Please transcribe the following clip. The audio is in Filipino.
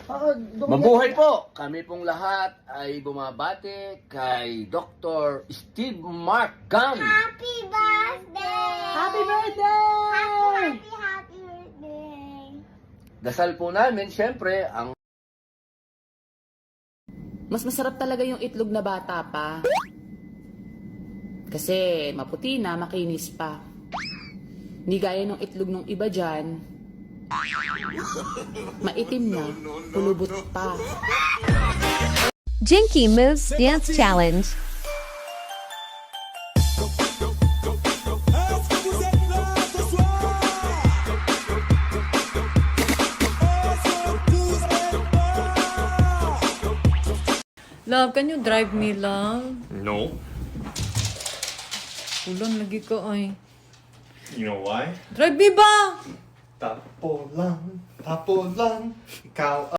Mabuhay po! Kami pong lahat ay bumabati kay Dr. Steve Mark Gam. Happy birthday! Happy birthday! Happy birthday! Dasal po namin, syempre, ang Mas masarap talaga yung itlog na bata pa. Kasi maputi na, makinis pa. Hindi gaya ng itlog ng iba dyan. Maitim na, pulubot pa. Jinky Moves Dance Challenge. Love, can you drive me, love? No. Ulan, lagi ka ay. You know why? Drive me ba? Tapo lang, ikaw